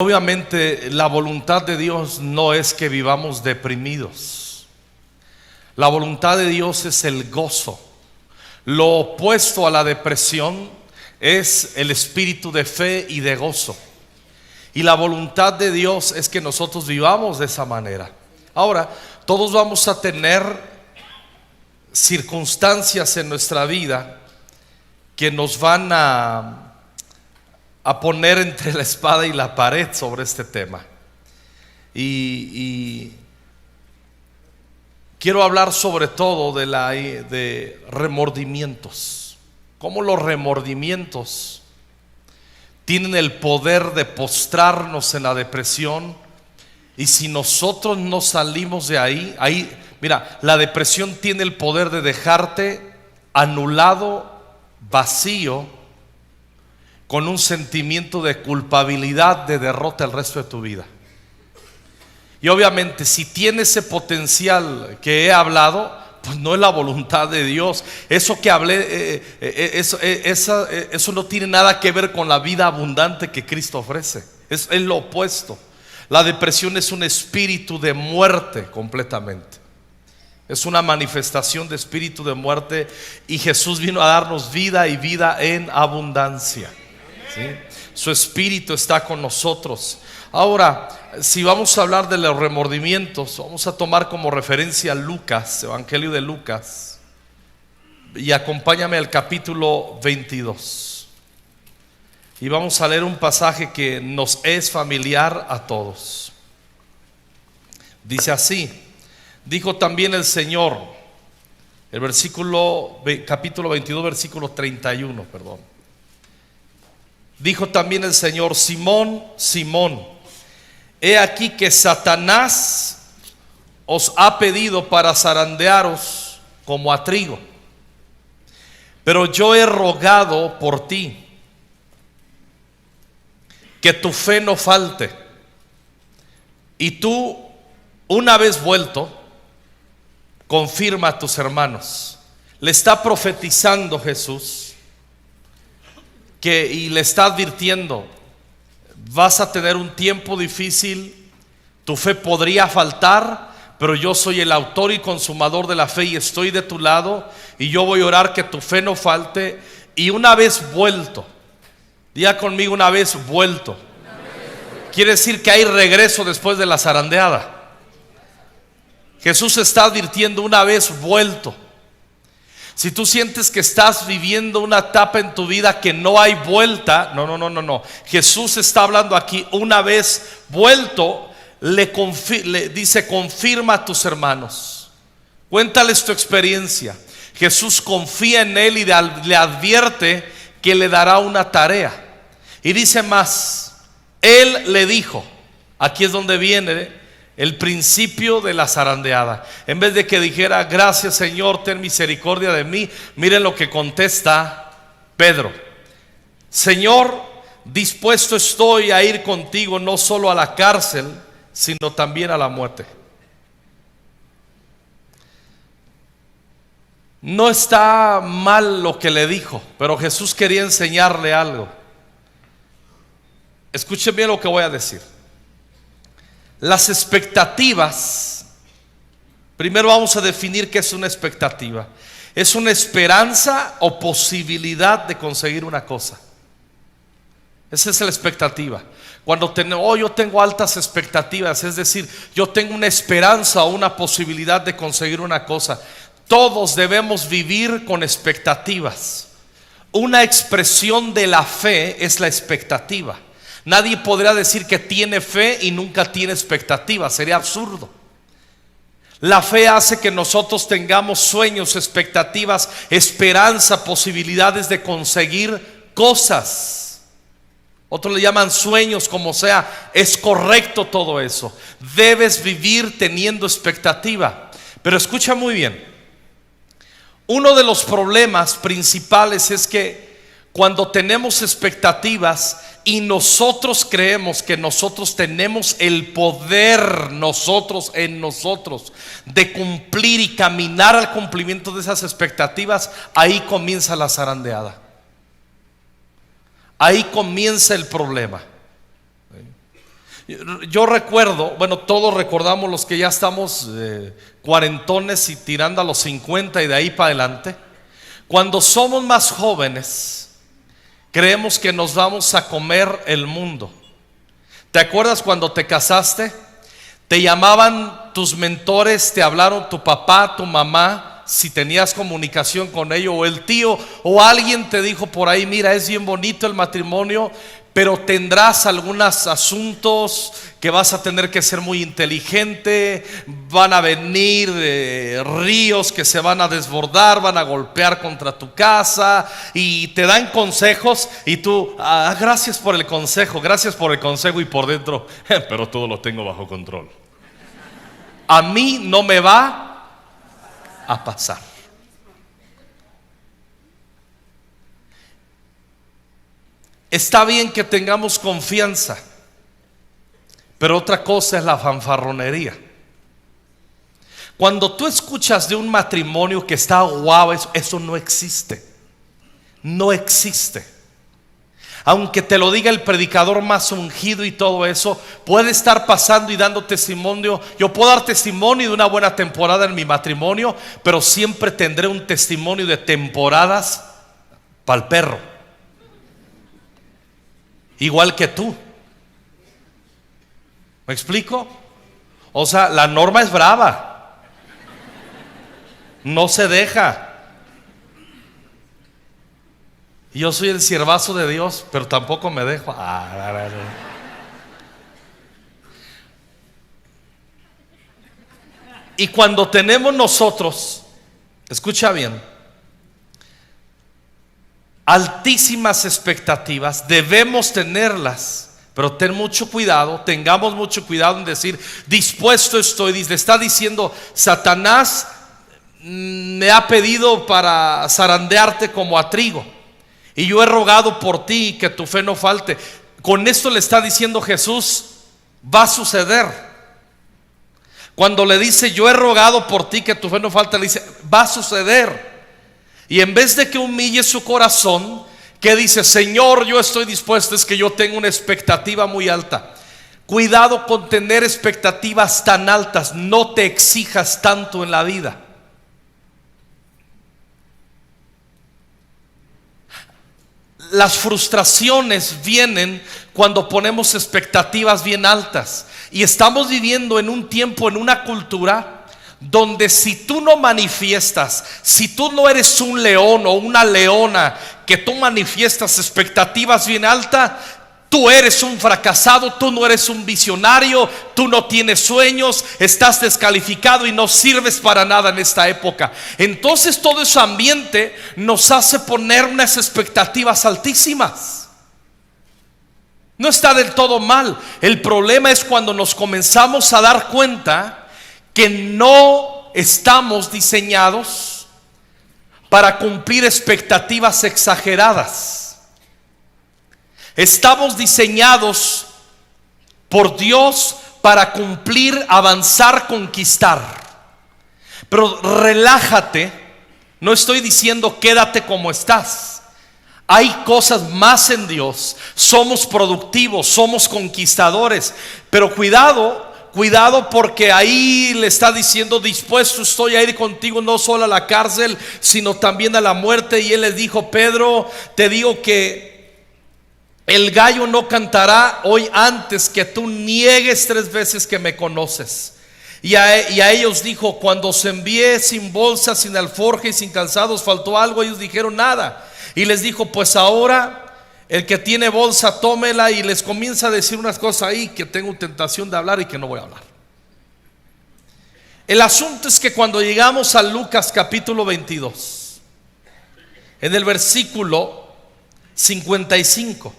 Obviamente la voluntad de Dios no es que vivamos deprimidos. La voluntad de Dios es el gozo. Lo opuesto a la depresión es el espíritu de fe y de gozo. Y la voluntad de Dios es que nosotros vivamos de esa manera. Ahora, todos vamos a tener circunstancias en nuestra vida que nos van a poner entre la espada y la pared sobre este tema. Y quiero hablar sobre todo de remordimientos. Cómo los remordimientos tienen el poder de postrarnos en la depresión. Y si nosotros no salimos de ahí, mira, la depresión tiene el poder de dejarte anulado, vacío, con un sentimiento de culpabilidad, de derrota el resto de tu vida. Y obviamente si tiene ese potencial que he hablado, pues no es la voluntad de Dios. Eso que hablé, eso no tiene nada que ver con la vida abundante que Cristo ofrece. Es lo opuesto. La depresión es un espíritu de muerte completamente. Es una manifestación de espíritu de muerte. Y Jesús vino a darnos vida y vida en abundancia. ¿Sí? Su espíritu está con nosotros. Ahora, si vamos a hablar de los remordimientos, vamos a tomar como referencia Lucas, Evangelio de Lucas, y acompáñame al capítulo 22. Y vamos a leer un pasaje que nos es familiar a todos. Dice así: dijo también el Señor, el capítulo 22, versículo 31, perdón. Dijo también el Señor: Simón, Simón, he aquí que Satanás os ha pedido para zarandearos como a trigo, pero yo he rogado por ti que tu fe no falte, y tú, una vez vuelto, confirma a tus hermanos. Le está profetizando Jesús y le está advirtiendo: vas a tener un tiempo difícil, tu fe podría faltar, pero yo soy el autor y consumador de la fe y estoy de tu lado, y yo voy a orar que tu fe no falte. Y una vez vuelto, diga conmigo, una vez vuelto. Quiere decir que hay regreso después de la zarandeada. Jesús está advirtiendo: una vez vuelto. Si tú sientes que estás viviendo una etapa en tu vida que no hay vuelta, no. Jesús está hablando aquí: una vez vuelto, le dice: confirma a tus hermanos, cuéntales tu experiencia. Jesús confía en él y le advierte que le dará una tarea. Y dice más: él le dijo. Aquí es donde viene el principio de la zarandeada. En vez de que dijera: gracias Señor, ten misericordia de mí, miren lo que contesta Pedro: Señor, dispuesto estoy a ir contigo no solo a la cárcel, sino también a la muerte. No está mal lo que le dijo, pero Jesús quería enseñarle algo. Escuchen bien lo que voy a decir. Las expectativas, primero vamos a definir qué es una expectativa. Es una esperanza o posibilidad de conseguir una cosa. Esa es la expectativa. Cuando yo tengo altas expectativas, es decir, yo tengo una esperanza o una posibilidad de conseguir una cosa. Todos debemos vivir con expectativas. Una expresión de la fe es la expectativa. Nadie podrá decir que tiene fe y nunca tiene expectativa. Sería absurdo. La fe hace que nosotros tengamos sueños, expectativas, esperanza, posibilidades de conseguir cosas. Otros le llaman sueños, como sea. Es correcto todo eso. Debes vivir teniendo expectativa. Pero escucha muy bien. Uno de los problemas principales es que cuando tenemos expectativas y nosotros creemos que nosotros tenemos el poder, nosotros de cumplir y caminar al cumplimiento de esas expectativas, ahí comienza la zarandeada. Ahí comienza el problema. Yo recuerdo, bueno, todos recordamos los que ya estamos cuarentones y tirando a los 50 y de ahí para adelante. Cuando somos más jóvenes, creemos que nos vamos a comer el mundo. ¿Te acuerdas cuando te casaste? Te llamaban tus mentores, te hablaron tu papá, tu mamá, si tenías comunicación con ellos, o el tío, o alguien te dijo por ahí: mira, es bien bonito el matrimonio, pero tendrás algunos asuntos que vas a tener que ser muy inteligente, van a venir ríos que se van a desbordar, van a golpear contra tu casa, y te dan consejos y tú, gracias por el consejo, y por dentro, pero todo lo tengo bajo control. A mí no me va a pasar. Está bien que tengamos confianza, pero otra cosa es la fanfarronería. Cuando tú escuchas de un matrimonio que está guau, eso no existe. No existe. Aunque te lo diga el predicador más ungido y todo eso, puede estar pasando y dando testimonio. Yo puedo dar testimonio de una buena temporada en mi matrimonio, pero siempre tendré un testimonio de temporadas para el perro. Igual que tú. ¿Me explico? O sea, la Norma es brava. No se deja. Yo soy el siervazo de Dios, pero tampoco me dejo. Y cuando tenemos nosotros, escucha bien, altísimas expectativas, debemos tenerlas, pero ten mucho cuidado, tengamos mucho cuidado en decir: dispuesto estoy. Le está diciendo: Satanás me ha pedido para zarandearte como a trigo, y yo he rogado por ti que tu fe no falte. Con esto le está diciendo Jesús: va a suceder. Cuando le dice: yo he rogado por ti que tu fe no falte, le dice: va a suceder. Y en vez de que humille su corazón, que dice: Señor, yo estoy dispuesto, es que yo tengo una expectativa muy alta. Cuidado con tener expectativas tan altas. No te exijas tanto en la vida. Las frustraciones vienen cuando ponemos expectativas bien altas. Y estamos viviendo en un tiempo, en una cultura donde si tú no manifiestas, si tú no eres un león o una leona que tú manifiestas expectativas bien altas, tú eres un fracasado, tú no eres un visionario, tú no tienes sueños, estás descalificado y no sirves para nada en esta época. Entonces todo ese ambiente nos hace poner unas expectativas altísimas. No está del todo mal. El problema es cuando nos comenzamos a dar cuenta que no estamos diseñados para cumplir expectativas exageradas. Estamos diseñados por Dios para cumplir, avanzar, conquistar. Pero relájate. No estoy diciendo quédate como estás. Hay cosas más en Dios. Somos productivos, somos conquistadores. Pero cuidado porque ahí le está diciendo: dispuesto estoy a ir contigo no solo a la cárcel, sino también a la muerte. Y él les dijo: Pedro, te digo que el gallo no cantará hoy antes que tú niegues 3 veces que me conoces. Y a ellos dijo: cuando os envié sin bolsa, sin alforja y sin calzados, ¿faltó algo? Ellos dijeron: nada. Y les dijo: pues ahora el que tiene bolsa, tómela. Y les comienza a decir unas cosas ahí que tengo tentación de hablar y que no voy a hablar. El asunto es que cuando llegamos a Lucas capítulo 22, en el versículo 55,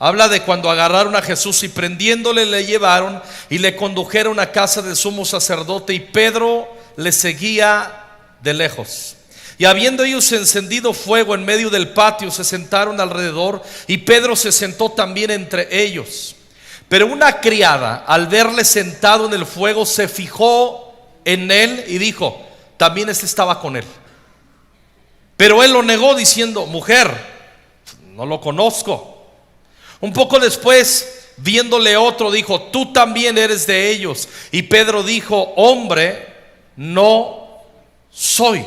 habla de cuando agarraron a Jesús y prendiéndole le llevaron y le condujeron a casa del sumo sacerdote, y Pedro le seguía de lejos. Y habiendo ellos encendido fuego en medio del patio, se sentaron alrededor, y Pedro se sentó también entre ellos. Pero una criada, al verle sentado en el fuego, se fijó en él y dijo: también estaba con él. Pero él lo negó diciendo: mujer, no lo conozco. Un poco después Viéndole otro, dijo: tú también eres de ellos. Y Pedro dijo: hombre, no soy,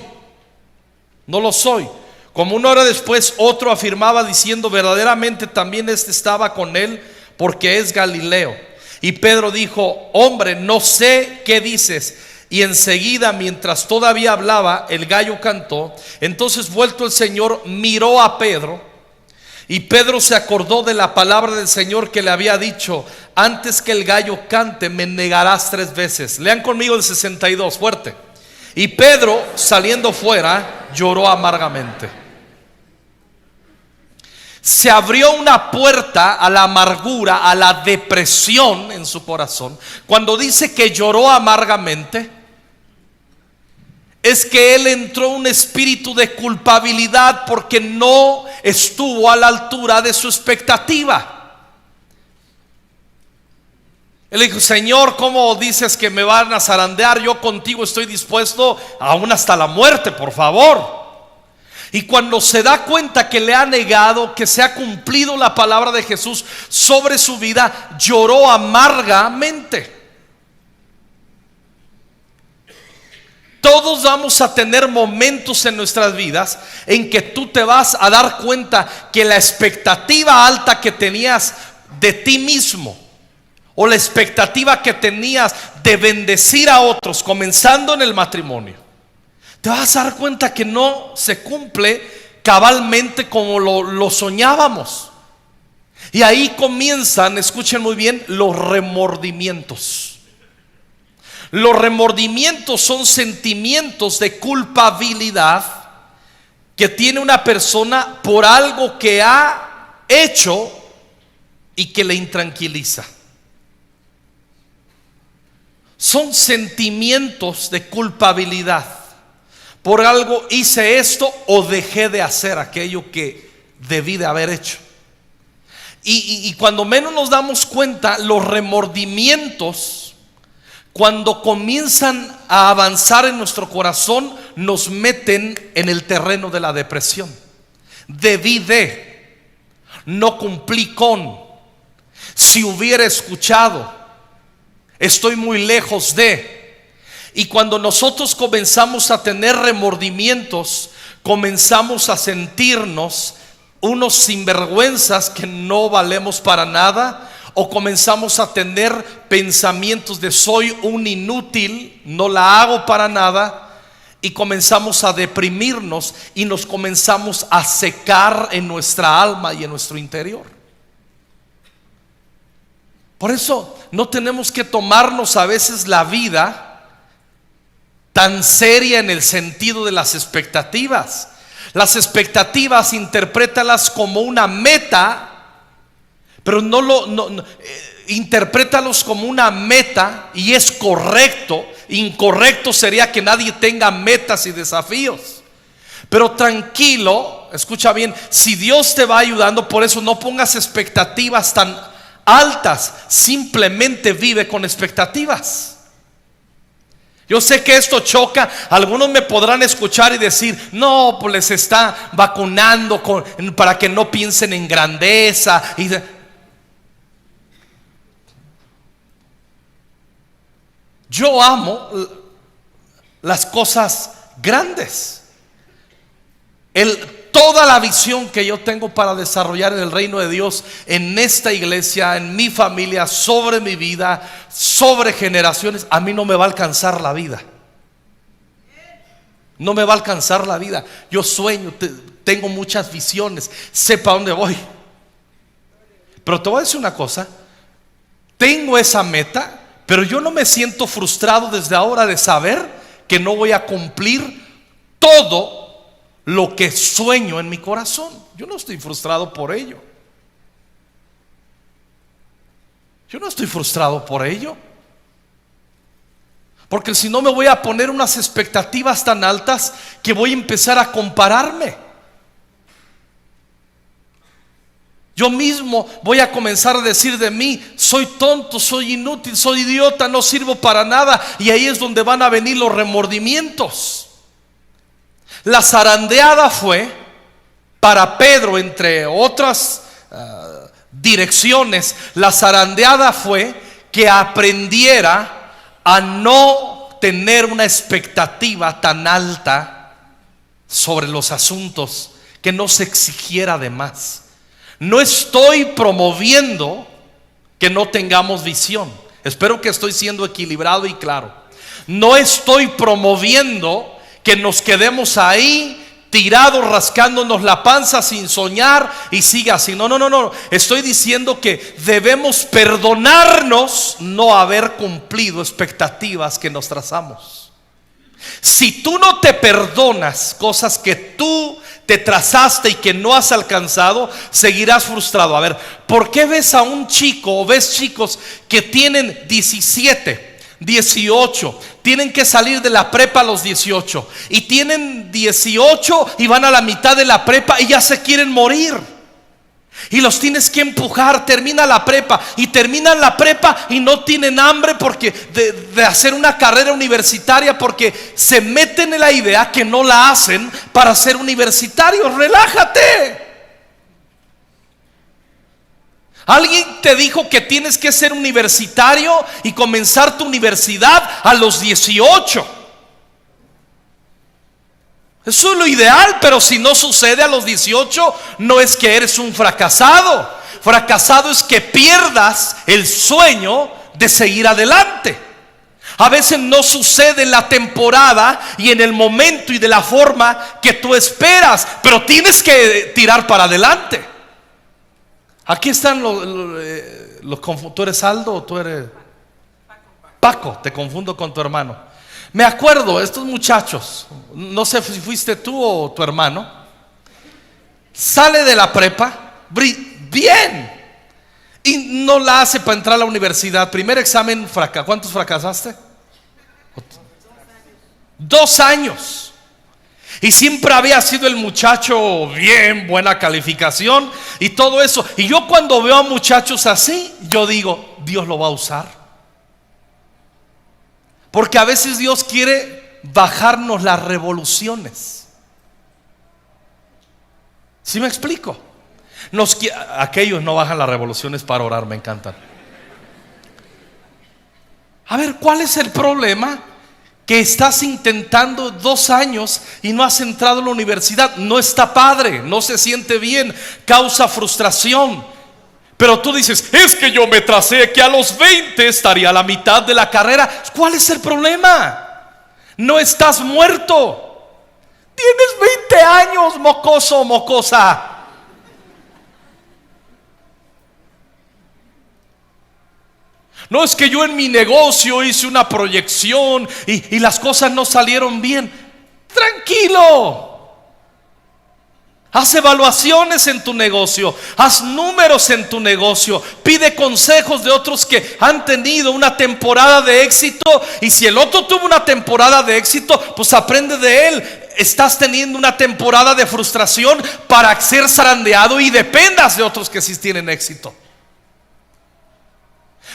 no lo soy. Como una hora después, otro afirmaba diciendo: verdaderamente también este estaba con él, porque es Galileo. Y Pedro dijo: hombre, no sé qué dices. Y enseguida, mientras todavía hablaba, el gallo cantó. Entonces, vuelto el Señor, miró a Pedro, y Pedro se acordó de la palabra del Señor que le había dicho: antes que el gallo cante, me negarás 3 veces. Lean conmigo el 62, fuerte. Y Pedro, saliendo fuera, lloró amargamente. Se abrió una puerta a la amargura, a la depresión en su corazón. Cuando dice que lloró amargamente, es que él entró en un espíritu de culpabilidad porque no estuvo a la altura de su expectativa. Él dijo: Señor, ¿cómo dices que me van a zarandear? Yo contigo estoy dispuesto aún hasta la muerte, por favor. Y cuando se da cuenta que le ha negado, que se ha cumplido la palabra de Jesús sobre su vida, lloró amargamente. Todos vamos a tener momentos en nuestras vidas en que tú te vas a dar cuenta que la expectativa alta que tenías de ti mismo, o la expectativa que tenías de bendecir a otros, comenzando en el matrimonio, te vas a dar cuenta que no se cumple cabalmente como lo soñábamos. Y ahí comienzan, escuchen muy bien, los remordimientos. Los remordimientos son sentimientos de culpabilidad que tiene una persona por algo que ha hecho y que le intranquiliza. Son sentimientos de culpabilidad. Por algo hice esto o dejé de hacer aquello que debí de haber hecho. Y cuando menos nos damos cuenta, los remordimientos, cuando comienzan a avanzar en nuestro corazón, nos meten en el terreno de la depresión. Debí de, no cumplí con, si hubiera escuchado, estoy muy lejos de. Y cuando nosotros comenzamos a tener remordimientos, comenzamos a sentirnos unos sinvergüenzas que no valemos para nada, o comenzamos a tener pensamientos de soy un inútil, no la hago para nada, y comenzamos a deprimirnos y nos comenzamos a secar en nuestra alma y en nuestro interior. Por eso no tenemos que tomarnos a veces la vida tan seria en el sentido de las expectativas. Las expectativas interprétalas como una meta, pero interprétalos como una meta y es correcto. Incorrecto sería que nadie tenga metas y desafíos. Pero tranquilo, escucha bien, si Dios te va ayudando, por eso no pongas expectativas tan altas, simplemente vive con expectativas. Yo sé que esto choca, algunos me podrán escuchar y decir: no, pues les está vacunando para que no piensen en grandeza. Yo amo las cosas grandes. Toda la visión que yo tengo para desarrollar en el reino de Dios, en esta iglesia, en mi familia, sobre mi vida, sobre generaciones, a mí no me va a alcanzar la vida. No me va a alcanzar la vida. Yo sueño, tengo muchas visiones, sé para dónde voy. Pero te voy a decir una cosa: tengo esa meta, pero yo no me siento frustrado desde ahora de saber que no voy a cumplir todo lo que sueño en mi corazón. Yo no estoy frustrado por ello. Yo no estoy frustrado por ello, porque si no me voy a poner unas expectativas tan altas que voy a empezar a compararme. Yo mismo voy a comenzar a decir de mí: soy tonto, soy inútil, soy idiota, no sirvo para nada. Y ahí es donde van a venir los remordimientos. La zarandeada fue para Pedro, entre otras direcciones. La zarandeada fue que aprendiera a no tener una expectativa tan alta sobre los asuntos, que no se exigiera de más. No estoy promoviendo que no tengamos visión. Espero que estoy siendo equilibrado y claro. No estoy promoviendo que nos quedemos ahí tirados, rascándonos la panza sin soñar y siga así. No. Estoy diciendo que debemos perdonarnos no haber cumplido expectativas que nos trazamos. Si tú no te perdonas cosas que tú te trazaste y que no has alcanzado, seguirás frustrado. A ver, ¿por qué ves a un chico o ves chicos que tienen 17, 18, tienen que salir de la prepa a los 18 y tienen 18 y van a la mitad de la prepa y ya se quieren morir? Y los tienes que empujar. Termina la prepa y terminan la prepa y no tienen hambre porque de hacer una carrera universitaria, porque se meten en la idea que no la hacen para ser universitarios. Relájate. Alguien te dijo que tienes que ser universitario y comenzar tu universidad a los 18. Eso es lo ideal, pero si no sucede a los 18, no es que eres un fracasado. Fracasado es que pierdas el sueño de seguir adelante. A veces no sucede en la temporada y en el momento y de la forma que tú esperas, pero tienes que tirar para adelante. Aquí están ¿tú eres Aldo o tú eres Paco? Te confundo con tu hermano. Me acuerdo, estos muchachos, no sé si fuiste tú o tu hermano, sale de la prepa, bien, y no la hace para entrar a la universidad. Primer examen, ¿cuántos fracasaste? 2 años. Y siempre había sido el muchacho bien, buena calificación y todo eso. Y yo cuando veo a muchachos así, yo digo, Dios lo va a usar. Porque a veces Dios quiere bajarnos las revoluciones. ¿Sí me explico? Aquellos no bajan las revoluciones para orar, me encantan. A ver, ¿cuál es el problema? Que estás intentando 2 años y no has entrado a la universidad. No está padre, no se siente bien, causa frustración. Pero tú dices, es que yo me tracé que a los 20 estaría a la mitad de la carrera. ¿Cuál es el problema? No estás muerto. Tienes 20 años, mocoso, mocosa. No, es que yo en mi negocio hice una proyección y las cosas no salieron bien. Tranquilo. Haz evaluaciones en tu negocio, haz números en tu negocio, pide consejos de otros que han tenido una temporada de éxito, y si el otro tuvo una temporada de éxito, pues aprende de él. Estás teniendo una temporada de frustración para ser zarandeado y dependas de otros que sí tienen éxito.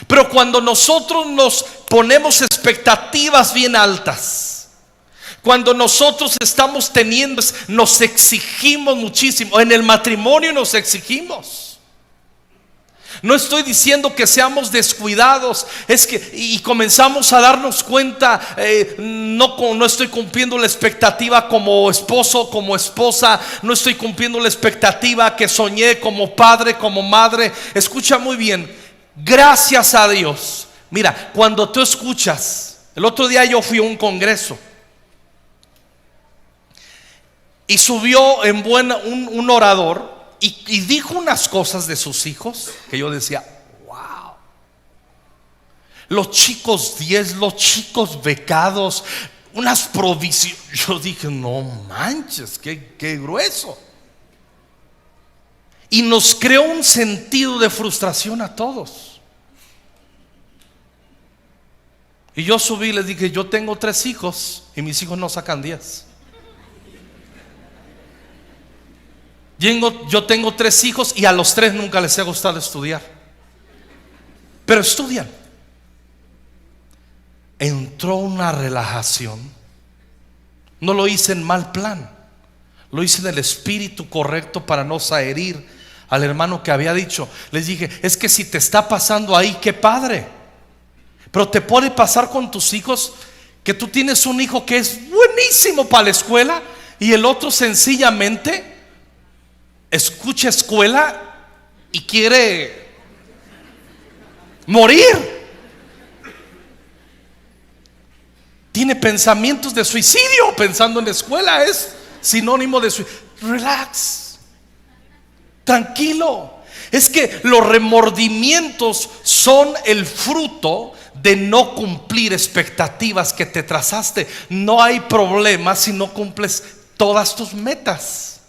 Pero cuando nosotros nos ponemos expectativas bien altas, cuando nosotros estamos teniendo, nos exigimos muchísimo. En el matrimonio nos exigimos. No estoy diciendo que seamos descuidados, es que y comenzamos a darnos cuenta, no estoy cumpliendo la expectativa como esposo, como esposa, no estoy cumpliendo la expectativa que soñé como padre, como madre. Escucha muy bien, gracias a Dios. Mira, cuando tú escuchas, el otro día yo fui a un congreso y subió un orador y dijo unas cosas de sus hijos que yo decía, wow. Los chicos 10, los chicos becados, unas provisiones. Yo dije, no manches, qué grueso. Y nos creó un sentido de frustración a todos. Y yo subí y les dije, yo tengo 3 hijos y mis hijos no sacan 10. Yo tengo 3 hijos y a los 3 nunca les ha gustado estudiar, pero estudian. Entró una relajación. No lo hice en mal plan, lo hice en el espíritu correcto para no herir al hermano que había dicho, les dije, es que si te está pasando ahí, qué padre, pero te puede pasar con tus hijos, que tú tienes un hijo que es buenísimo para la escuela y el otro sencillamente escucha escuela y quiere morir. Tiene pensamientos de suicidio pensando en la escuela, es sinónimo de suicidio. Relax, tranquilo. Es que los remordimientos son el fruto de no cumplir expectativas que te trazaste. No hay problema si no cumples todas tus metas.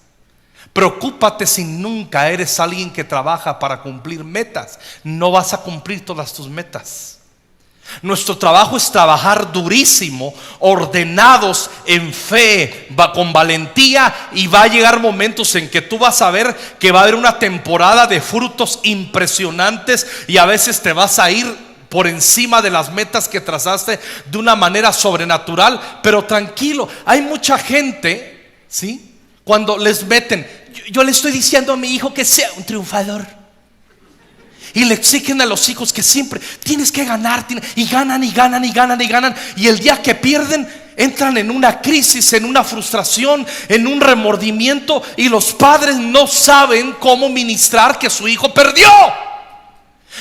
Preocúpate si nunca eres alguien que trabaja para cumplir metas. No vas a cumplir todas tus metas. Nuestro trabajo es trabajar durísimo, ordenados en fe, con valentía, y va a llegar momentos en que tú vas a ver que va a haber una temporada de frutos impresionantes y a veces te vas a ir por encima de las metas que trazaste de una manera sobrenatural. Pero tranquilo, hay mucha gente, ¿sí? Cuando les meten, yo le estoy diciendo a mi hijo que sea un triunfador, y le exigen a los hijos que siempre tienes que ganar, y ganan y ganan y ganan y ganan, y el día que pierden entran en una crisis, en una frustración, en un remordimiento, y los padres no saben cómo ministrar que su hijo perdió.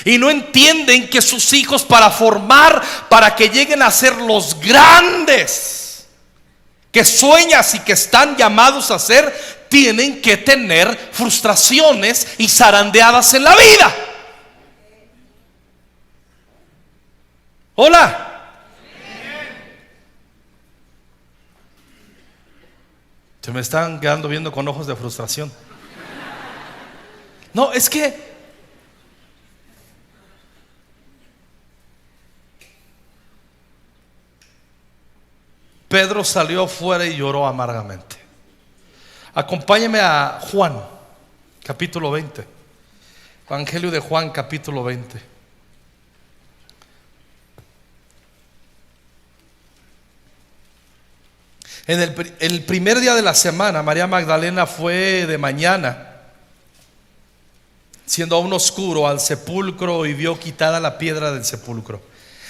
Y no entienden que sus hijos, para formar, para que lleguen a ser los grandes que sueñas y que están llamados a ser, tienen que tener frustraciones y zarandeadas en la vida. Hola. Se me están quedando viendo con ojos de frustración. No, es que Pedro salió fuera y lloró amargamente. Acompáñeme a Juan, capítulo 20. Evangelio de Juan, capítulo 20. En el primer día de la semana, María Magdalena fue de mañana, siendo aún oscuro, al sepulcro y vio quitada la piedra del sepulcro.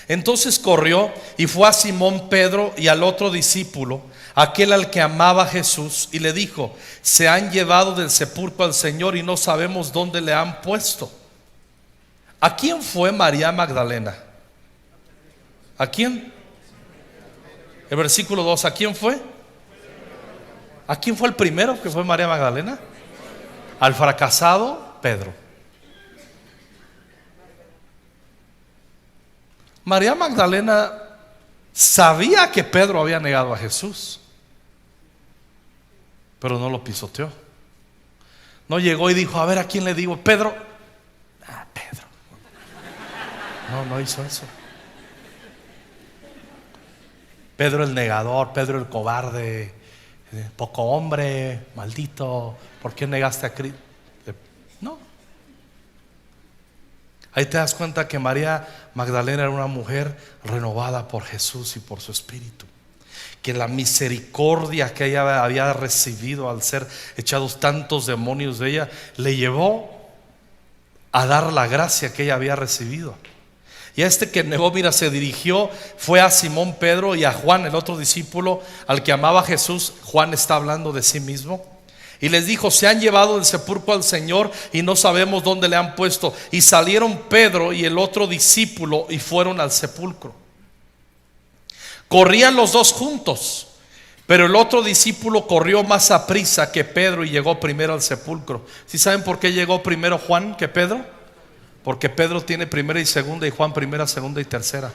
Entonces corrió y fue a Simón Pedro y al otro discípulo, aquel al que amaba Jesús, y le dijo: se han llevado del sepulcro al Señor y no sabemos dónde le han puesto. ¿A quién fue María Magdalena? ¿A quién? El versículo 2, ¿a quién fue? ¿A quién fue el primero que fue María Magdalena? Al fracasado Pedro. María Magdalena sabía que Pedro había negado a Jesús, pero no lo pisoteó. No llegó y dijo: a ver, ¿a quién le digo? Pedro. Pedro. No hizo eso. Pedro el negador, Pedro el cobarde, poco hombre, maldito, ¿por qué negaste a Cristo? No. Ahí te das cuenta que María Magdalena era una mujer renovada por Jesús y por su Espíritu, que la misericordia que ella había recibido al ser echados tantos demonios de ella le llevó a dar la gracia que ella había recibido. Y a este que negó, mira, se dirigió, fue a Simón Pedro y a Juan, el otro discípulo al que amaba Jesús. Juan está hablando de sí mismo. Y les dijo: se han llevado del sepulcro al Señor y no sabemos dónde le han puesto. Y salieron Pedro y el otro discípulo y fueron al sepulcro. Corrían los dos juntos, pero el otro discípulo corrió más aprisa que Pedro y llegó primero al sepulcro. ¿Sí saben por qué llegó primero Juan que Pedro? Porque Pedro tiene primera y segunda y Juan primera, segunda y tercera.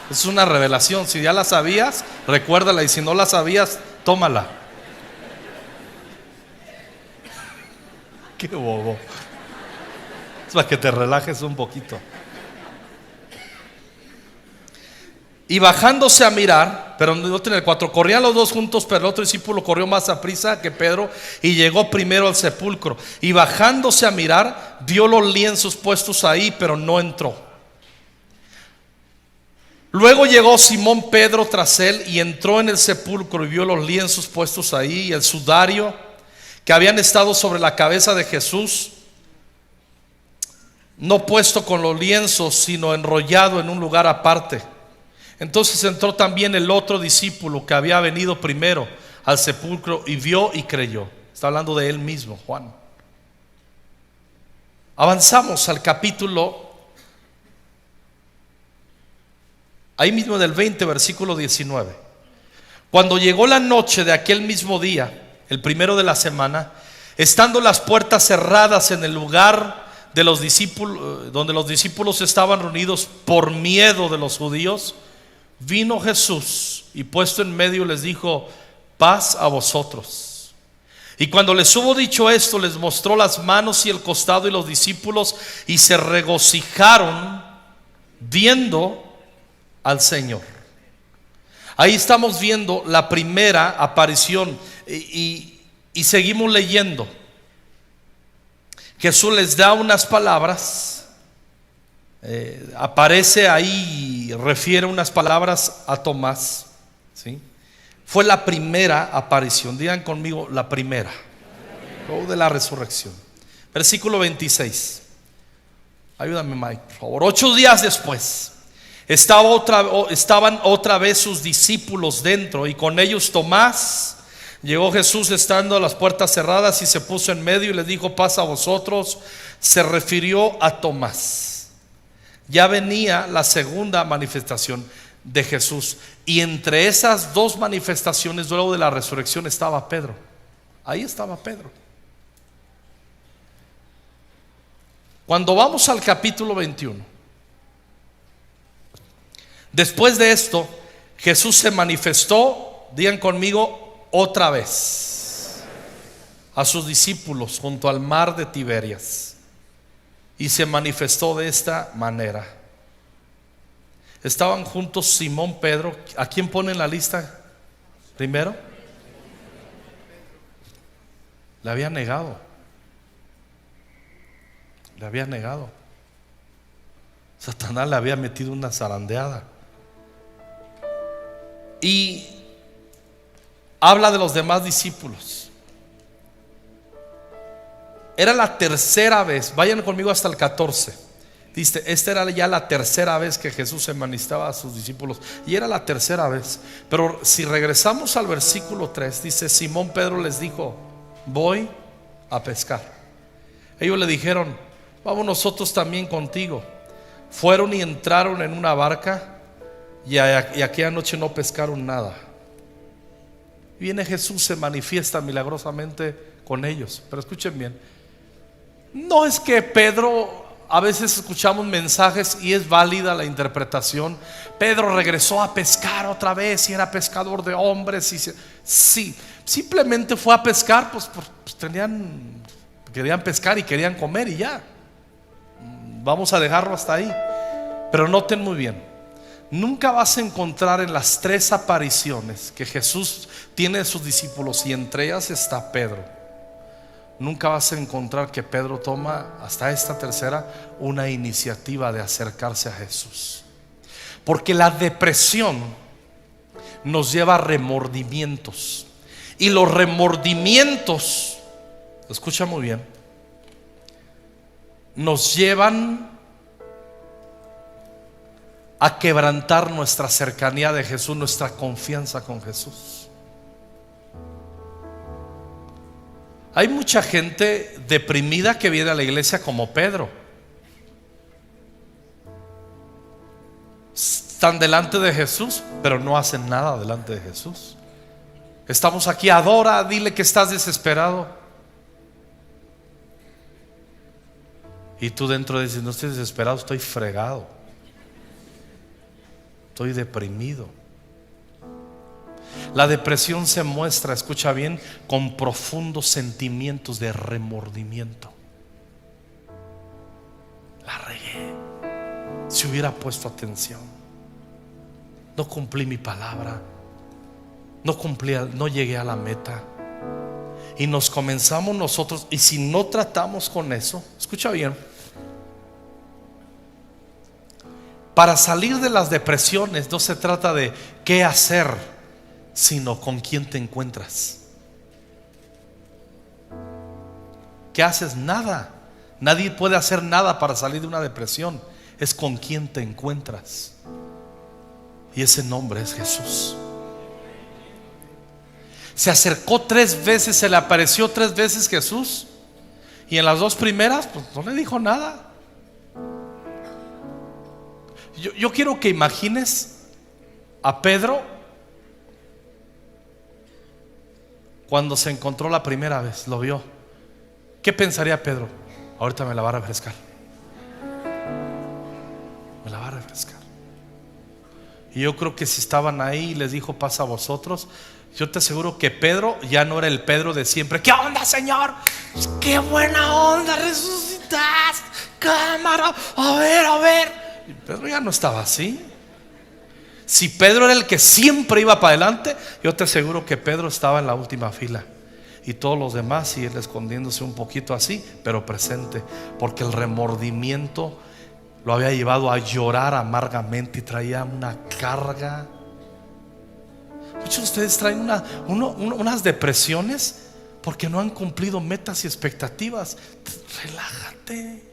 Es una revelación. Si ya la sabías, recuérdala, y si no la sabías, tómala. Qué bobo. Es para que te relajes un poquito. Y bajándose a mirar, pero no tiene el 4, corrían los dos juntos, pero el otro discípulo corrió más aprisa que Pedro y llegó primero al sepulcro. Y bajándose a mirar, vio los lienzos puestos ahí, pero no entró. Luego llegó Simón Pedro tras él y entró en el sepulcro y vio los lienzos puestos ahí y el sudario que habían estado sobre la cabeza de Jesús, no puesto con los lienzos, sino enrollado en un lugar aparte. Entonces entró también el otro discípulo que había venido primero al sepulcro y vio y creyó. Está hablando de él mismo, Juan. Avanzamos al capítulo, ahí mismo del 20, versículo 19. Cuando llegó la noche de aquel mismo día, el primero de la semana, estando las puertas cerradas en el lugar de los discípulos, donde los discípulos estaban reunidos por miedo de los judíos, vino Jesús y puesto en medio les dijo: paz a vosotros. Y cuando les hubo dicho esto, les mostró las manos y el costado, y los discípulos y se regocijaron viendo al Señor. Ahí estamos viendo la primera aparición y seguimos leyendo. Jesús les da unas palabras, aparece ahí, refiere unas palabras a Tomás, ¿sí? Fue la primera aparición. Digan conmigo, la primera, luego de la resurrección. Versículo 26. Ayúdame, Mike, por favor. 8 días después estaban otra vez sus discípulos dentro, y con ellos Tomás. Llegó Jesús estando las puertas cerradas y se puso en medio y les dijo: paz a vosotros. Se refirió a Tomás. Ya venía la segunda manifestación de Jesús, y entre esas dos manifestaciones luego de la resurrección estaba Pedro. Ahí estaba Pedro. Cuando vamos al capítulo 21, después de esto, Jesús se manifestó, digan conmigo, otra vez a sus discípulos junto al mar de Tiberias, y se manifestó de esta manera. Estaban juntos Simón, Pedro. ¿A quién pone en la lista primero? Le había negado. Le había negado. Satanás le había metido una zarandeada. Y habla de los demás discípulos. Era la tercera vez. Vayan conmigo hasta el 14. Dice, esta era ya la tercera vez que Jesús se manifestaba a sus discípulos, y era la tercera vez. Pero si regresamos al versículo 3, dice: Simón Pedro les dijo: voy a pescar. Ellos le dijeron: vamos nosotros también contigo. Fueron y entraron en una barca, y aquella noche no pescaron nada. Viene Jesús, se manifiesta milagrosamente con ellos. Pero escuchen bien, no es que Pedro, a veces escuchamos mensajes y es válida la interpretación: Pedro regresó a pescar otra vez y era pescador de hombres. Sí, simplemente fue a pescar, pues querían pescar y querían comer y ya. Vamos a dejarlo hasta ahí. Pero noten muy bien, nunca vas a encontrar en las 3 apariciones que Jesús tiene de sus discípulos, y entre ellas está Pedro, nunca vas a encontrar que Pedro toma, hasta esta tercera, una iniciativa de acercarse a Jesús. Porque la depresión nos lleva a remordimientos, y los remordimientos, escucha muy bien, nos llevan a quebrantar nuestra cercanía de Jesús, nuestra confianza con Jesús. Hay mucha gente deprimida que viene a la iglesia como Pedro. Están delante de Jesús, pero no hacen nada delante de Jesús. Estamos aquí, adora, dile que estás desesperado. Y tú dentro dices: no estoy desesperado, estoy fregado, estoy deprimido. La depresión se muestra, escucha bien, con profundos sentimientos de remordimiento. La regué, si hubiera puesto atención, no cumplí mi palabra, no llegué a la meta. Y nos comenzamos nosotros, y si no tratamos con eso, escucha bien, para salir de las depresiones no se trata de qué hacer, sino con quién te encuentras. ¿qué haces? Nada. Nadie puede hacer nada para salir de una depresión. Es con quien te encuentras. Y ese nombre es Jesús. Se acercó 3 veces, se le apareció 3 veces Jesús. Y en las 2 primeras, pues no le dijo nada. Yo quiero que imagines a Pedro cuando se encontró la primera vez, lo vio. ¿Qué pensaría Pedro? Ahorita me la va a refrescar. Me la va a refrescar. Y yo creo que si estaban ahí y les dijo pasa a vosotros, yo te aseguro que Pedro ya no era el Pedro de siempre. ¿Qué onda, Señor? ¡Qué buena onda! Resucitaste, cámara, a ver. Y Pedro ya no estaba así. Si Pedro era el que siempre iba para adelante, yo te aseguro que Pedro estaba en la última fila. Y todos los demás, y él escondiéndose un poquito así, pero presente. Porque el remordimiento lo había llevado a llorar amargamente y traía una carga. Muchos de ustedes traen unas depresiones porque no han cumplido metas y expectativas. Relájate.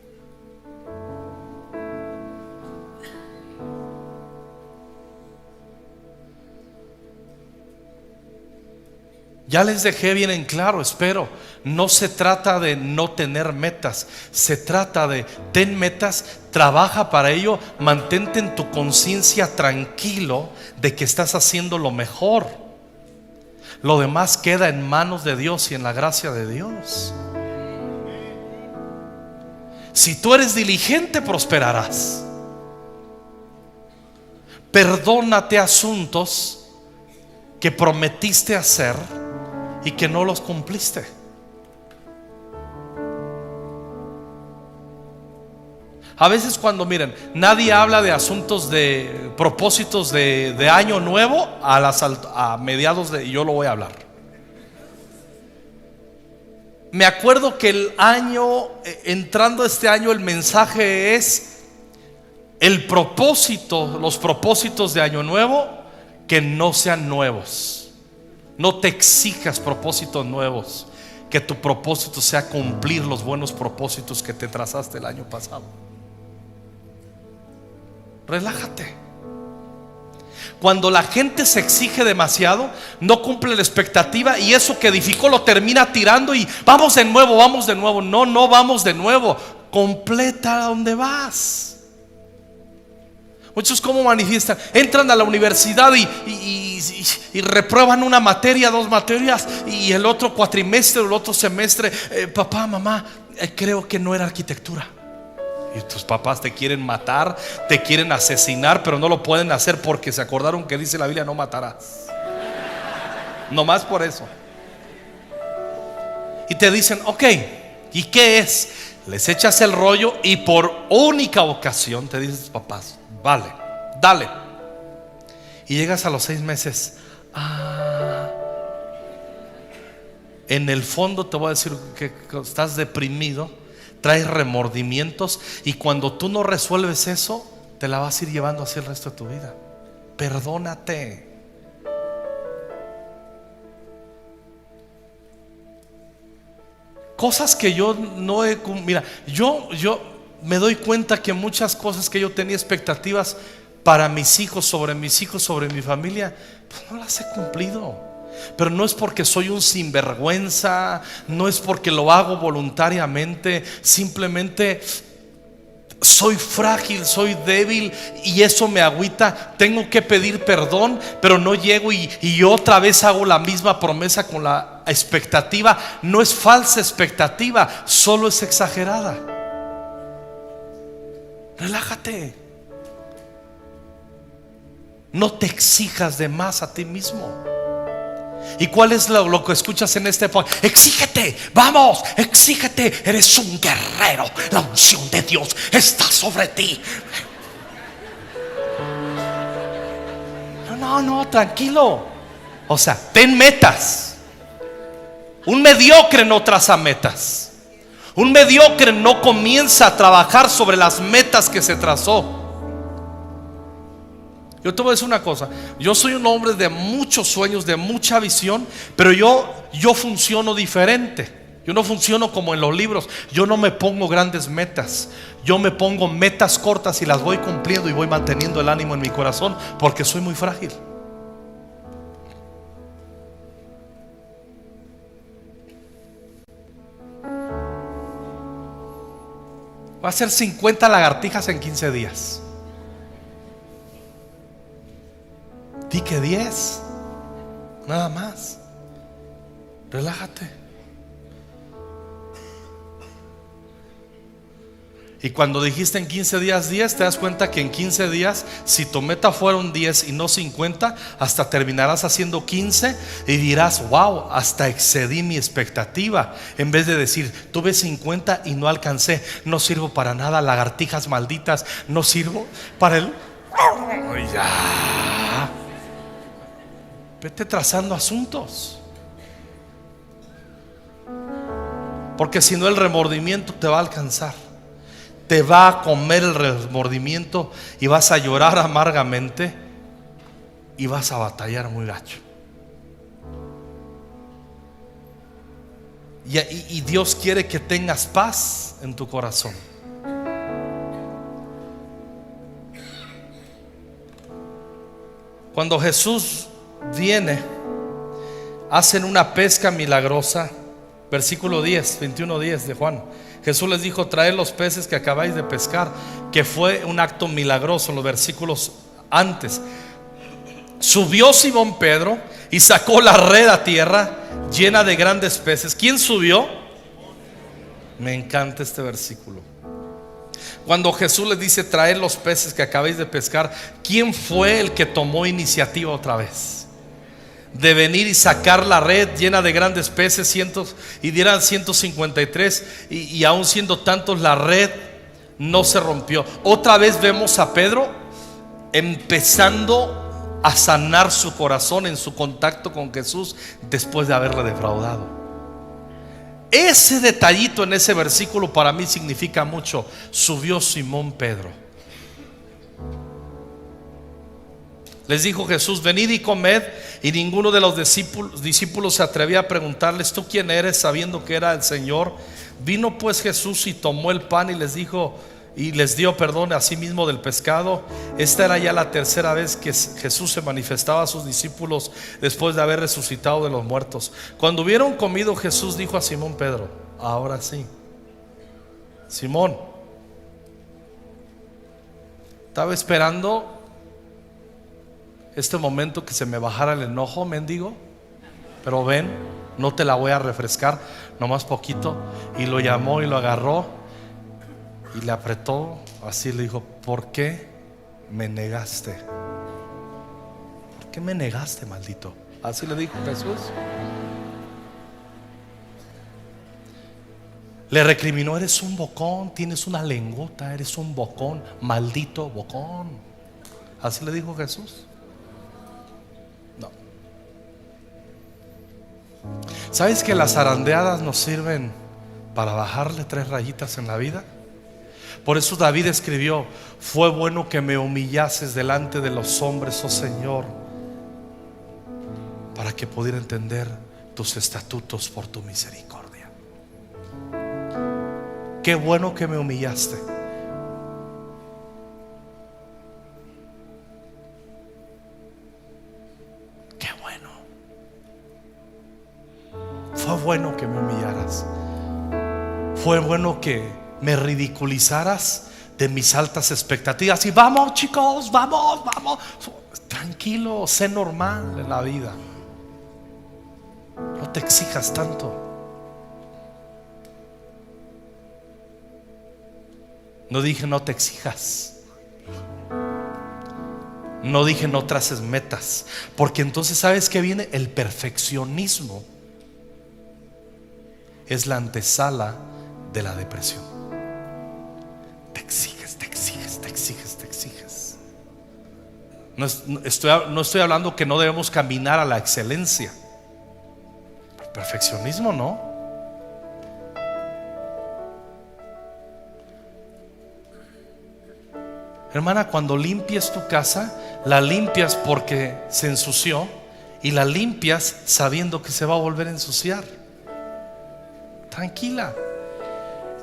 Ya les dejé bien en claro, espero. No se trata de no tener metas. Se trata de ten metas, trabaja para ello, mantente en tu conciencia tranquilo de que estás haciendo lo mejor. Lo demás queda en manos de Dios y en la gracia de Dios. Si tú eres diligente, prosperarás. Perdónate asuntos que prometiste hacer y que no los cumpliste. A veces cuando, miren, nadie habla de asuntos de propósitos de año nuevo a mediados de, y yo lo voy a hablar. Me acuerdo que el año, entrando este año, el mensaje es el propósito, los propósitos de año nuevo que no sean nuevos. No te exijas propósitos nuevos. Que tu propósito sea cumplir los buenos propósitos que te trazaste el año pasado. Relájate. Cuando la gente se exige demasiado, no cumple la expectativa y eso que edificó lo termina tirando y vamos de nuevo, vamos de nuevo. No vamos de nuevo. Completa donde vas. Muchos cómo manifiestan, entran a la universidad y reprueban una materia, 2 materias, y el otro cuatrimestre, el otro semestre, papá, mamá, creo que no era arquitectura. Y tus papás te quieren matar, te quieren asesinar, pero no lo pueden hacer porque se acordaron que dice la Biblia: no matarás. Nomás por eso. Y te dicen, ok, ¿y qué es? Les echas el rollo y por única ocasión te dicen tus papás: vale, dale. Y llegas a los 6 meses. En el fondo te voy a decir que estás deprimido, traes remordimientos, y cuando tú no resuelves eso, te la vas a ir llevando así el resto de tu vida. Perdónate. Cosas que yo no he... Mira, yo me doy cuenta que muchas cosas que yo tenía expectativas para mis hijos, sobre mi familia, pues no las he cumplido. Pero no es porque soy un sinvergüenza, no es porque lo hago voluntariamente, simplemente soy frágil, soy débil y eso me agüita. Tengo que pedir perdón, pero no llego y otra vez hago la misma promesa con la expectativa. No es falsa expectativa, solo es exagerada. Relájate. No te exijas de más a ti mismo. ¿Y cuál es lo que escuchas en este podcast? Exígete, vamos, exígete. Eres un guerrero. La unción de Dios está sobre ti. No, tranquilo. O sea, ten metas. Un mediocre no traza metas. Un mediocre no comienza a trabajar sobre las metas que se trazó. Yo te voy a decir una cosa. Yo soy un hombre de muchos sueños, de mucha visión, pero yo funciono diferente. Yo no funciono como en los libros. Yo no me pongo grandes metas. Yo me pongo metas cortas y las voy cumpliendo y voy manteniendo el ánimo en mi corazón porque soy muy frágil. Voy a hacer 50 lagartijas en 15 días. Di que 10. Nada más. Relájate. Y cuando dijiste en 15 días 10, te das cuenta que en 15 días, si tu meta fueron 10 y no 50, hasta terminarás haciendo 15 y dirás: wow, hasta excedí mi expectativa. En vez de decir: tuve 50 y no alcancé, no sirvo para nada, lagartijas malditas, no sirvo para el... Ya. Vete trazando asuntos, porque si no, el remordimiento te va a alcanzar. Te va a comer el remordimiento y vas a llorar amargamente y vas a batallar muy gacho. Y Dios quiere que tengas paz en tu corazón. Cuando Jesús viene, hacen una pesca milagrosa. Versículo 10, 21:10 de Juan. Jesús les dijo: traed los peces que acabáis de pescar, que fue un acto milagroso. En los versículos antes, subió Simón Pedro y sacó la red a tierra llena de grandes peces. ¿Quién subió? Me encanta este versículo. Cuando Jesús les dice: traed los peces que acabáis de pescar, ¿quién fue el que tomó iniciativa otra vez de venir y sacar la red llena de grandes peces? Cientos, y dieran 153, y aún siendo tantos, la red no se rompió. Otra vez vemos a Pedro empezando a sanar su corazón en su contacto con Jesús después de haberle defraudado. Ese detallito en ese versículo para mí significa mucho. Subió Simón Pedro. Les dijo Jesús: venid y comed. Y ninguno de los discípulos se atrevía a preguntarles: ¿tú quién eres?, sabiendo que era el Señor. Vino pues Jesús y tomó el pan y les dijo, y les dio perdón a sí mismo del pescado. Esta era ya la tercera vez que Jesús se manifestaba a sus discípulos después de haber resucitado de los muertos. Cuando hubieron comido, Jesús dijo a Simón Pedro: ahora sí, Simón, estaba esperando este momento que se me bajara el enojo, mendigo, pero ven, no te la voy a refrescar, nomás poquito. Y lo llamó y lo agarró y le apretó, así le dijo: ¿por qué me negaste? ¿Por qué me negaste, maldito? Así le dijo Jesús. Le recriminó: eres un bocón, tienes una lengüota, eres un bocón, maldito bocón. Así le dijo Jesús. No. ¿Sabes que las zarandeadas nos sirven para bajarle 3 rayitas en la vida? Por eso David escribió: fue bueno que me humillases delante de los hombres, oh Señor, para que pudiera entender tus estatutos por tu misericordia. Qué bueno que me humillaste. Qué bueno. Fue bueno que me humillaras. Fue bueno que me ridiculizaras de mis altas expectativas. Y vamos, chicos, vamos. Tranquilo, sé normal en la vida. No te exijas tanto. No dije no te exijas. No dije no traces metas. Porque entonces, ¿sabes qué viene? El perfeccionismo es la antesala de la depresión. Te exiges. No estoy hablando que no debemos caminar a la excelencia. El perfeccionismo no. Hermana, cuando limpies tu casa, la limpias porque se ensució y la limpias sabiendo que se va a volver a ensuciar. tranquila.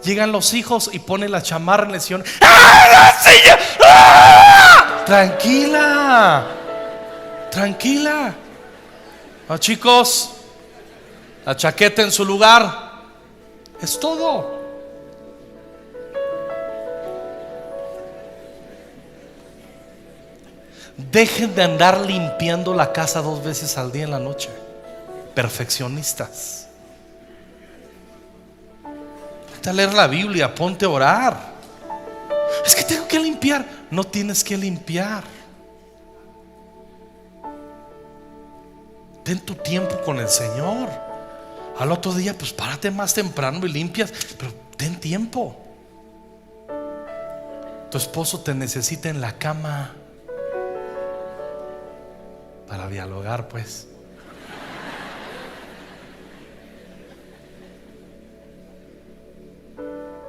Llegan los hijos y pone la chamarra en el sillón. ¡Ah, la silla! ¡Ah! Tranquila, tranquila. No, chicos, la chaqueta en su lugar. Es todo. Dejen de andar limpiando la casa 2 veces al día en la noche. Perfeccionistas. Ponte a leer la Biblia, ponte a orar. Es que tengo que limpiar. No tienes que limpiar. Ten tu tiempo con el Señor. Al otro día pues párate más temprano y limpias, pero ten tiempo. Tu esposo te necesita en la cama para dialogar, pues.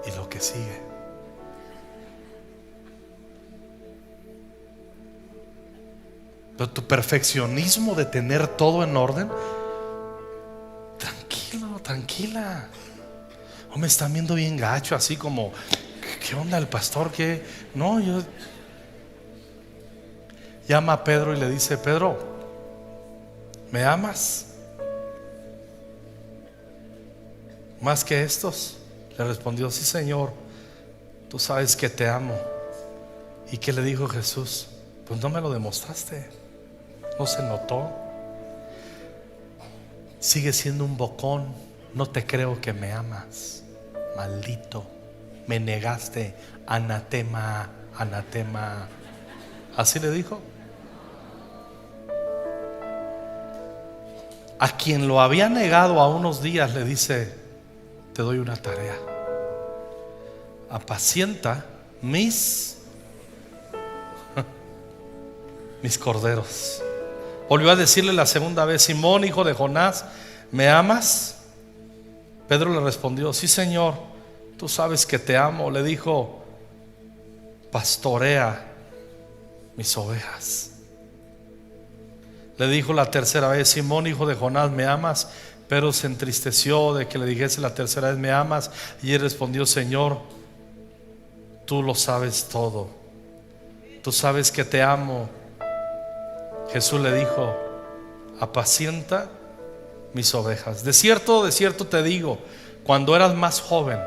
Y lo que sigue. Pero tu perfeccionismo de tener todo en orden, tranquilo, tranquila. O me están viendo bien gacho, así como, ¿qué onda el pastor? ¿Qué? No, yo. Llama a Pedro y le dice: Pedro, ¿me amas más que estos? Le respondió: sí, Señor, tú sabes que te amo. ¿Y qué le dijo Jesús? Pues no me lo demostraste, no se notó. Sigue siendo un bocón. No te creo que me amas. Maldito, me negaste. Anatema, anatema. Así le dijo. A quien lo había negado a unos días le dice: te doy una tarea. Apacienta mis corderos. Volvió a decirle la segunda vez: Simón, hijo de Jonás, ¿me amas? Pedro le respondió: sí, Señor, tú sabes que te amo. Le dijo: pastorea mis ovejas. Le dijo la tercera vez: Simón, hijo de Jonás, ¿me amas? Pedro se entristeció de que le dijese la tercera vez: ¿me amas? Y él respondió: Señor, tú lo sabes todo, tú sabes que te amo. Jesús le dijo: apacienta mis ovejas. De cierto te digo, cuando eras más joven,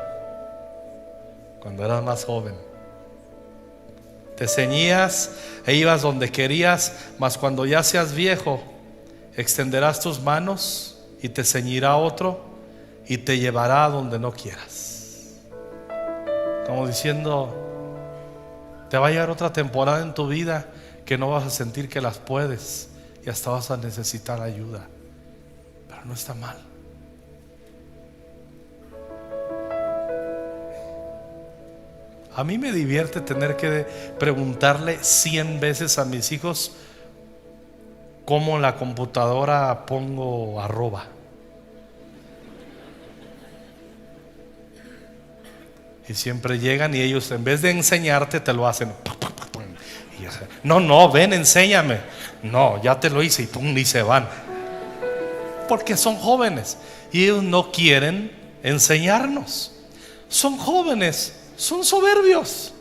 te ceñías e ibas donde querías, mas cuando ya seas viejo, extenderás tus manos y te ceñirá otro y te llevará a donde no quieras. Como diciendo, te va a llegar otra temporada en tu vida que no vas a sentir que las puedes y hasta vas a necesitar ayuda, pero no está mal. A mí me divierte tener que preguntarle 100 veces a mis hijos cómo en la computadora pongo arroba. Y siempre llegan y ellos, en vez de enseñarte, te lo hacen. Y yo, no, ven, enséñame. No, ya te lo hice, y pum, y se van. Porque son jóvenes y ellos no quieren enseñarnos. Son jóvenes, son soberbios.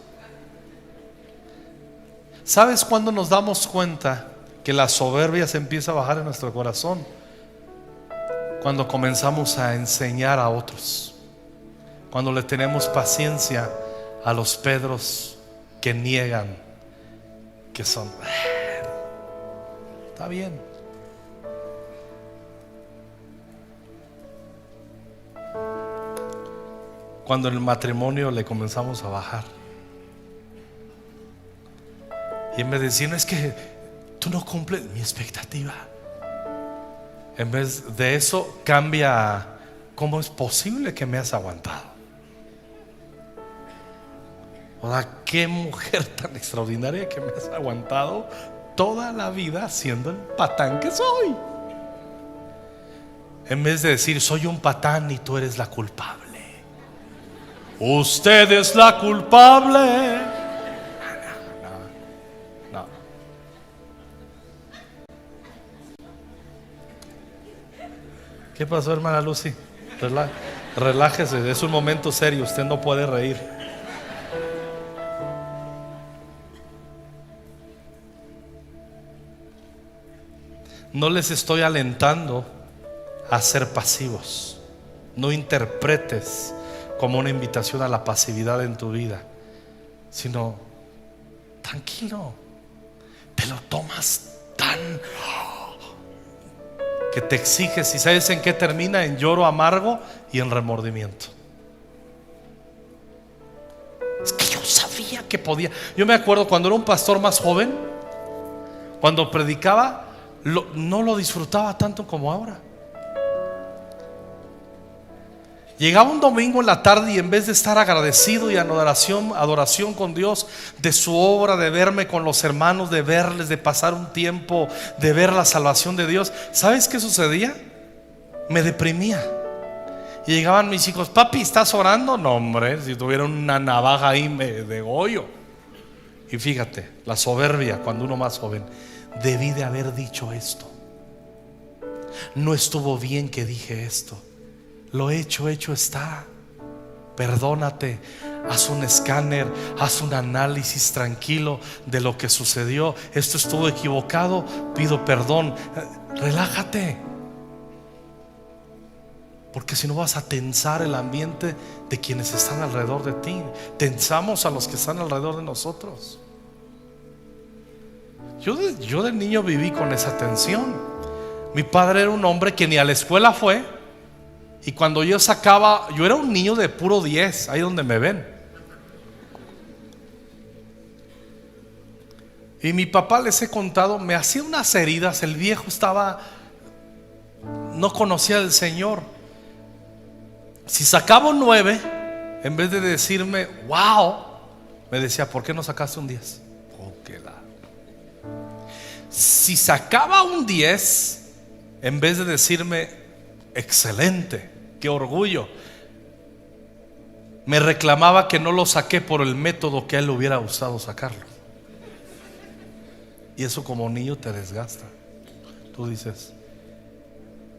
¿Sabes cuándo nos damos cuenta que la soberbia se empieza a bajar en nuestro corazón? Cuando comenzamos a enseñar a otros. Cuando le tenemos paciencia a los Pedros que niegan, que son, está bien. Cuando en el matrimonio le comenzamos a bajar, y en vez de decir, no, es que tú no cumples mi expectativa, en vez de eso cambia, ¿cómo es posible que me has aguantado? O sea, qué mujer tan extraordinaria que me has aguantado toda la vida siendo el patán que soy. En vez de decir, soy un patán y tú eres la culpable. Usted es la culpable. No. ¿Qué pasó, hermana Lucy? Relájese, es un momento serio, usted no puede reír. No les estoy alentando a ser pasivos. No interpretes como una invitación a la pasividad en tu vida, sino tranquilo. Te lo tomas tan que te exiges, y ¿sabes en qué termina? En lloro amargo y en remordimiento. Es que yo sabía que podía. Yo me acuerdo cuando era un pastor más joven, cuando predicaba, no lo disfrutaba tanto como ahora. Llegaba un domingo en la tarde y en vez de estar agradecido y en adoración con Dios de su obra, de verme con los hermanos, de verles, de pasar un tiempo, de ver la salvación de Dios, ¿sabes qué sucedía? Me deprimía. Y llegaban mis hijos: papi, ¿estás orando? No, hombre, si tuviera una navaja ahí me degollo. Y fíjate, la soberbia cuando uno más joven. Debí de haber dicho esto. No estuvo bien que dije esto. Lo hecho está. Perdónate, haz un escáner, haz un análisis tranquilo de lo que sucedió. Esto estuvo equivocado, pido perdón. Relájate, porque si no vas a tensar el ambiente de quienes están alrededor de ti. Tensamos a los que están alrededor de nosotros. Yo de niño viví con esa tensión. Mi padre era un hombre que ni a la escuela fue. Y cuando yo sacaba, yo era un niño de puro 10, ahí donde me ven. Y mi papá, les he contado, me hacía unas heridas. El viejo no conocía al Señor. Si sacaba un 9, en vez de decirme wow, me decía: ¿por qué no sacaste un 10? Si sacaba un 10, en vez de decirme excelente, qué orgullo, me reclamaba que no lo saqué por el método que a él le hubiera gustado sacarlo. Y eso como niño te desgasta. Tú dices,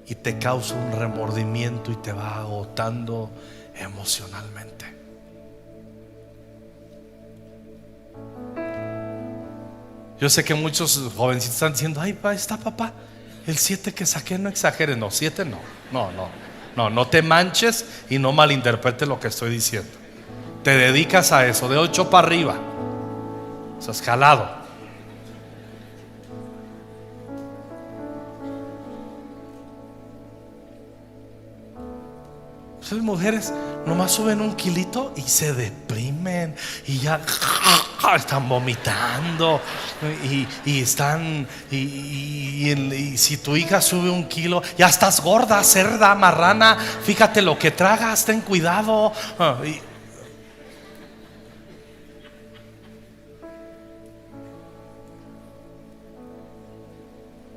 y te causa un remordimiento y te va agotando emocionalmente. Yo sé que muchos jovencitos están diciendo: ay, ahí está papá, el 7 que saqué, no exageres. No, 7 no te manches y no malinterpretes lo que estoy diciendo. Te dedicas a eso, de 8 para arriba. O sea, escalado. Esas mujeres nomás suben un kilito y se deprimen y ya están vomitando y están y si tu hija sube un kilo, ya estás gorda, cerda, marrana, fíjate lo que tragas, ten cuidado.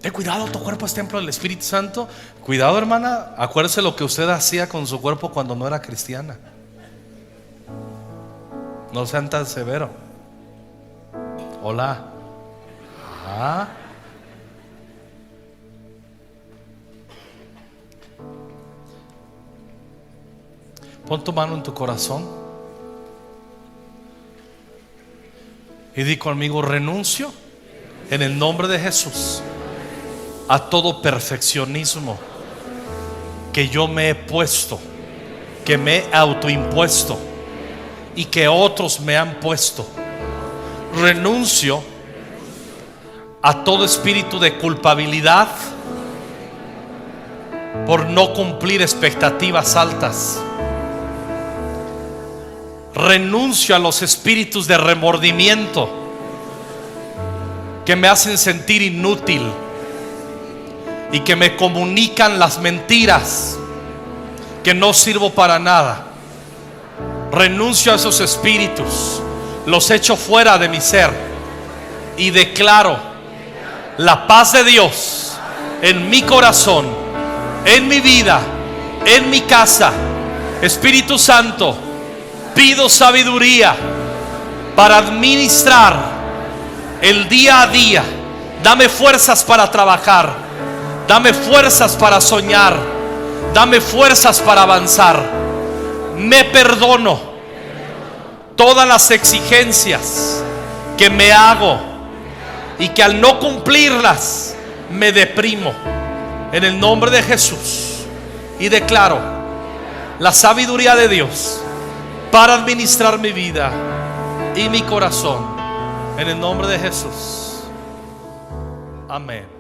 Ten cuidado, tu cuerpo es templo del Espíritu Santo. Cuidado, hermana, acuérdese lo que usted hacía con su cuerpo cuando no era cristiana. No sean tan severo. Hola. Pon tu mano en tu corazón y di conmigo: renuncio en el nombre de Jesús a todo perfeccionismo que yo me he puesto, que me he autoimpuesto y que otros me han puesto. Renuncio a todo espíritu de culpabilidad por no cumplir expectativas altas. Renuncio a los espíritus de remordimiento que me hacen sentir inútil y que me comunican las mentiras, que no sirvo para nada. Renuncio a esos espíritus, los echo fuera de mi ser y declaro la paz de Dios en mi corazón, en mi vida, en mi casa. Espíritu Santo, pido sabiduría para administrar el día a día. Dame fuerzas para trabajar. Dame fuerzas para soñar. Dame fuerzas para avanzar. me perdono todas las exigencias que me hago y que al no cumplirlas me deprimo, en el nombre de Jesús. Y declaro la sabiduría de Dios para administrar mi vida y mi corazón, en el nombre de Jesús. Amén.